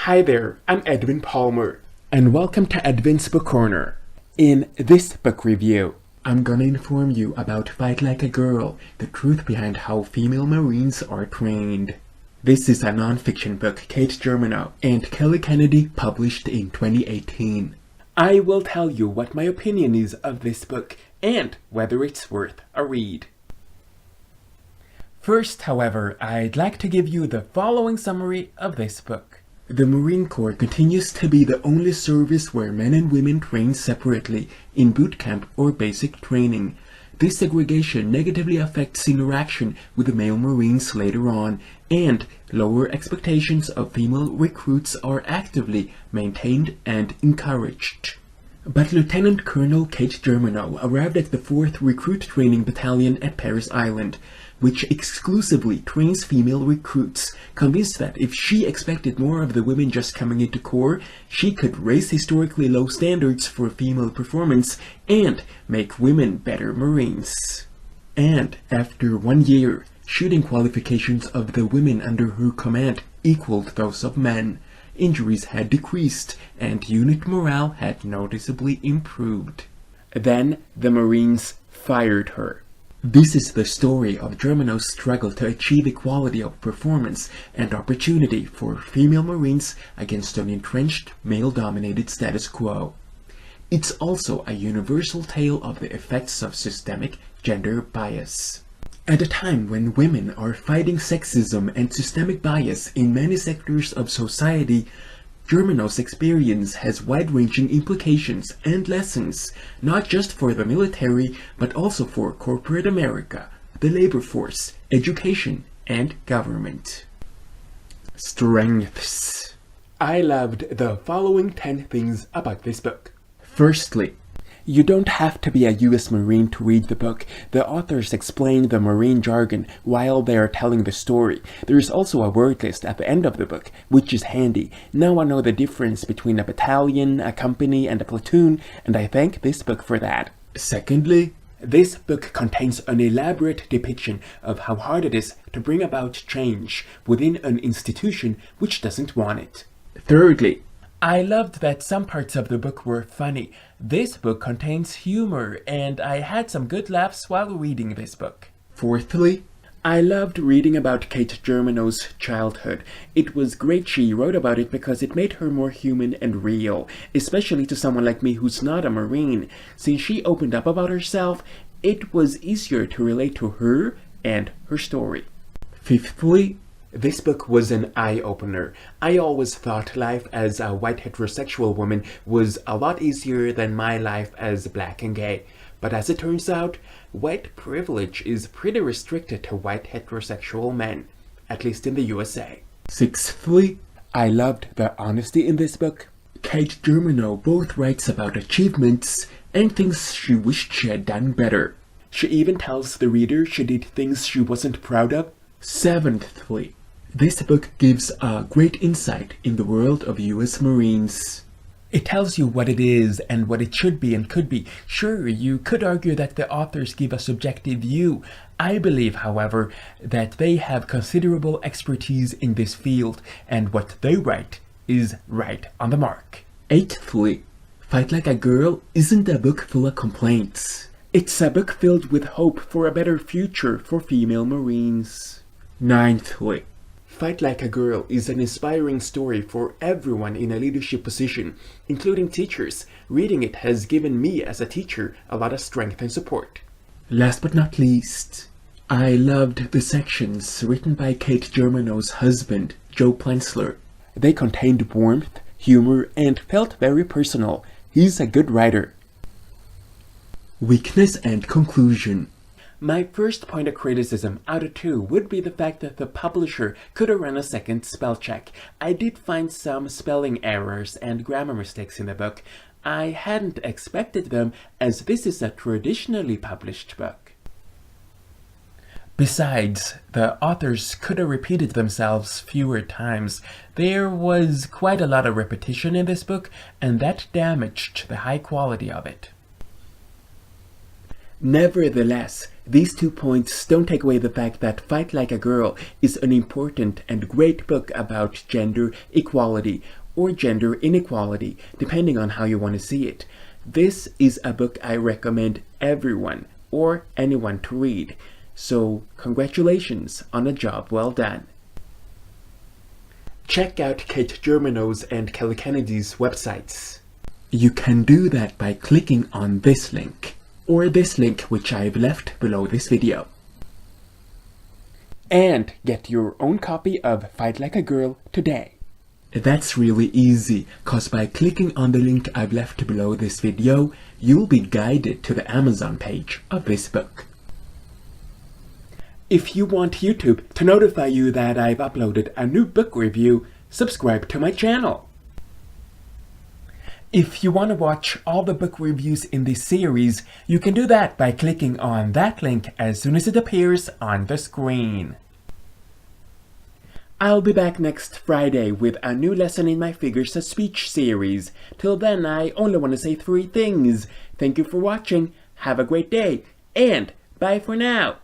Hi there, I'm Edwin Palmer, and welcome to Edwin's Book Corner. In this book review, I'm gonna inform you about Fight Like a Girl, the truth behind how female Marines are trained. This is a nonfiction book Kate Germano and Kelly Kennedy published in 2018. I will tell you what my opinion is of this book and whether it's worth a read. First, however, I'd like to give you the following summary of this book. The Marine Corps continues to be the only service where men and women train separately in boot camp or basic training. This segregation negatively affects interaction with the male Marines later on, and lower expectations of female recruits are actively maintained and encouraged. But Lieutenant Colonel Kate Germano arrived at the 4th Recruit Training Battalion at Paris Island, which exclusively trains female recruits, convinced that if she expected more of the women just coming into Corps, she could raise historically low standards for female performance and make women better Marines. And after 1 year, shooting qualifications of the women under her command equaled those of men. Injuries had decreased, and unit morale had noticeably improved. Then the Marines fired her. This is the story of Germano's struggle to achieve equality of performance and opportunity for female Marines against an entrenched male-dominated status quo. It's also a universal tale of the effects of systemic gender bias. At a time when women are fighting sexism and systemic bias in many sectors of society, Germano's experience has wide-ranging implications and lessons, not just for the military, but also for corporate America, the labor force, education, and government. Strengths. I loved the following 10 things about this book. Firstly, you don't have to be a U.S. Marine to read the book. The authors explain the Marine jargon while they are telling the story. There is also a word list at the end of the book, which is handy. Now I know the difference between a battalion, a company, and a platoon, and I thank this book for that. Secondly, this book contains an elaborate depiction of how hard it is to bring about change within an institution which doesn't want it. Thirdly, I loved that some parts of the book were funny. This book contains humor, and I had some good laughs while reading this book. Fourthly, I loved reading about Kate Germano's childhood. It was great she wrote about it because it made her more human and real, especially to someone like me who's not a Marine. Since she opened up about herself, it was easier to relate to her and her story. Fifthly, this book was an eye-opener. I always thought life as a white heterosexual woman was a lot easier than my life as black and gay. But as it turns out, white privilege is pretty restricted to white heterosexual men, at least in the USA. Sixthly, I loved the honesty in this book. Kate Germano both writes about achievements and things she wished she had done better. She even tells the reader she did things she wasn't proud of. Seventhly, this book gives a great insight in the world of U.S. Marines. It tells you what it is and what it should be and could be. Sure, you could argue that the authors give a subjective view. I believe, however, that they have considerable expertise in this field, and what they write is right on the mark. Eighthly, Fight Like a Girl isn't a book full of complaints. It's a book filled with hope for a better future for female Marines. Ninthly, Fight Like a Girl is an inspiring story for everyone in a leadership position, including teachers. Reading it has given me as a teacher a lot of strength and support. Last but not least, I loved the sections written by Kate Germano's husband, Joe Plensler. They contained warmth, humor, and felt very personal. He's a good writer. Weakness and conclusion. My first point of criticism out of 2 would be the fact that the publisher could have run a second spell check. I did find some spelling errors and grammar mistakes in the book. I hadn't expected them, as this is a traditionally published book. Besides, the authors could have repeated themselves fewer times. There was quite a lot of repetition in this book, and that damaged the high quality of it. Nevertheless, these 2 points don't take away the fact that Fight Like a Girl is an important and great book about gender equality or gender inequality, depending on how you want to see it. This is a book I recommend everyone or anyone to read. So, congratulations on a job well done. Check out Kate Germano's and Kelly Kennedy's websites. You can do that by clicking on this link, or this link which I've left below this video. And get your own copy of Fight Like a Girl today. That's really easy, cause by clicking on the link I've left below this video, you'll be guided to the Amazon page of this book. If you want YouTube to notify you that I've uploaded a new book review, subscribe to my channel. If you want to watch all the book reviews in this series, you can do that by clicking on that link as soon as it appears on the screen. I'll be back next Friday with a new lesson in my Figures of Speech series. Till then, I only want to say 3 things. Thank you for watching, have a great day, and bye for now.